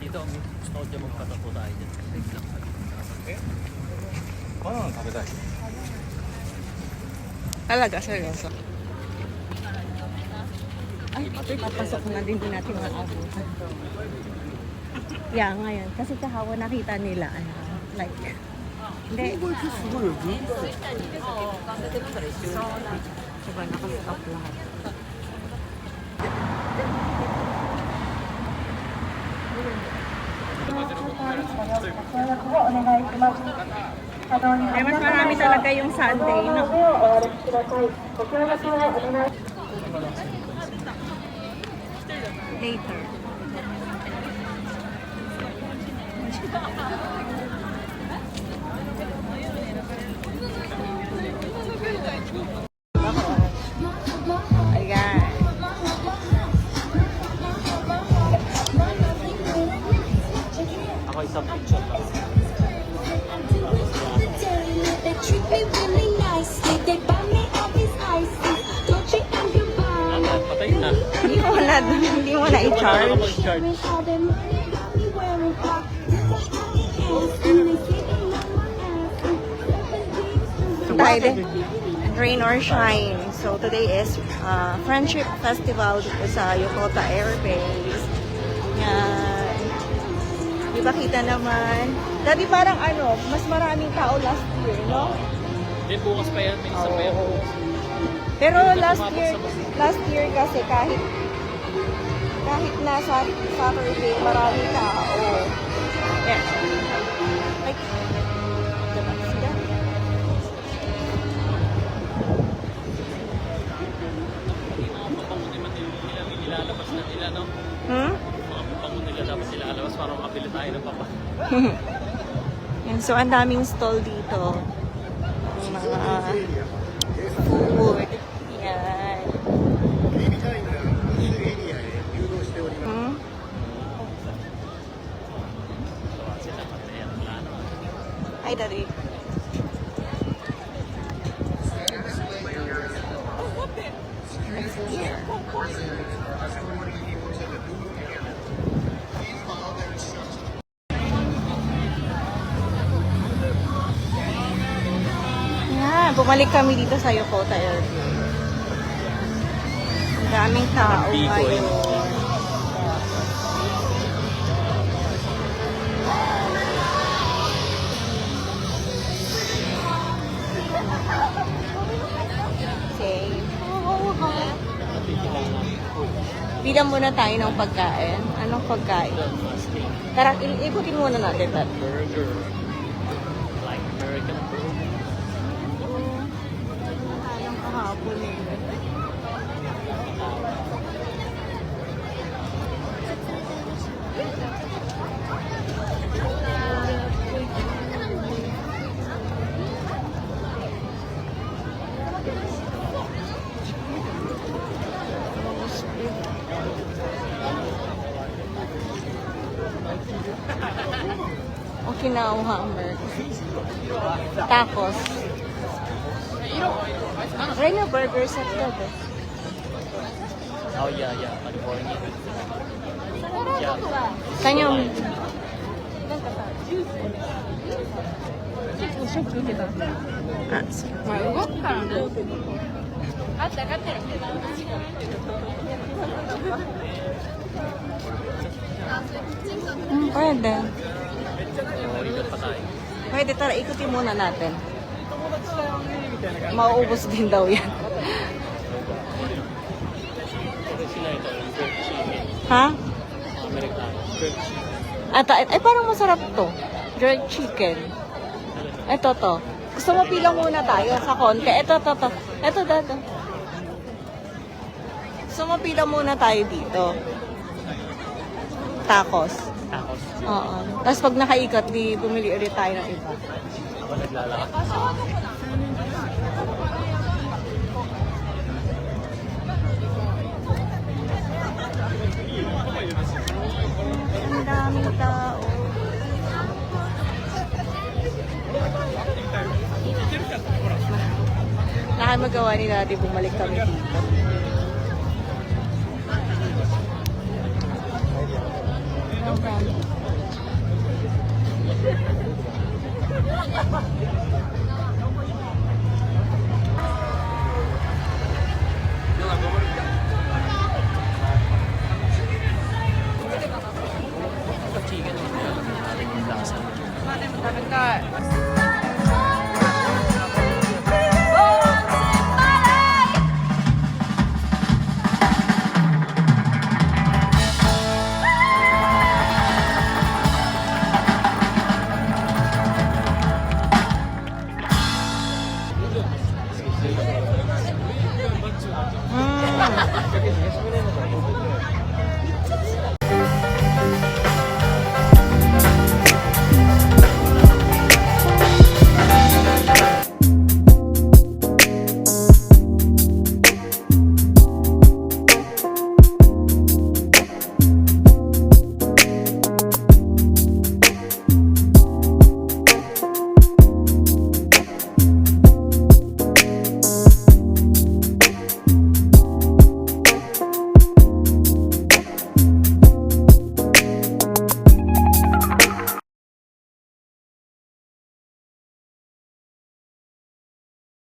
Dito ang gusto ko dyan magpatapo tayo dyan. Wait lang. Parang kape tayo. Talaga, seryoso. Ay, papasok na din natin mga abutan. Yeah, ngayon. Kasi kahawa nakita nila, like, hindi. Diba, nakasakap lahat. Ay, mas marami talaga yung Sunday, no? Later. Ayan. Ako isang picture lang. Patay na. Hindi mo na i-charge. Friday, rain or shine. So today is Friendship Festival dito sa Yokota Airbase. Yan. Di ba kita naman? Dati parang mas maraming tao last year, no? Hindi, bukas pa yan. May isa pa yan. Pero last year kasi kahit na Saturday, maraming tao. Yeah. Like, diba? Sila? Mga papango naman nila nilalabas na nila, no? Mga papango nila dapat sila alabas para makabili tayo ng papa. Yan, so ang daming stall dito. Mga food. Yan. Ay, dari. Yan, bumalik kami dito sa Yokota Airport. Ang daming tao ngayon. Okay. Bilang muna tayo ng pagkain. Anong pagkain? Tara, ikutin muna natin. Burger. Like American burger. Anong kahapon eh. Okinawa hammer. Tacos. Reno burger set daw eh. Oh, yeah. California. Yeah. Kanyang pwede. Ikot pa tayo. Pwede, tara, ikutin muna natin. Mauubos din daw yan. Sila ito, jerk chicken. Ha? Americano. Jerk chicken. Ay, parang masarap to. Jerk chicken. Ito to. Gusto mo pilang muna tayo sa konti. Ito. Ito. Gusto mo pilang muna tayo dito. Tacos. Tacos. Oo. Tapos pag nakaikot, di bumili ulit tayo ng iba. Ako naglalakad. Ang daming tao. Lahat magawa nila, di bumalik kami dito. Chicken. Lasa.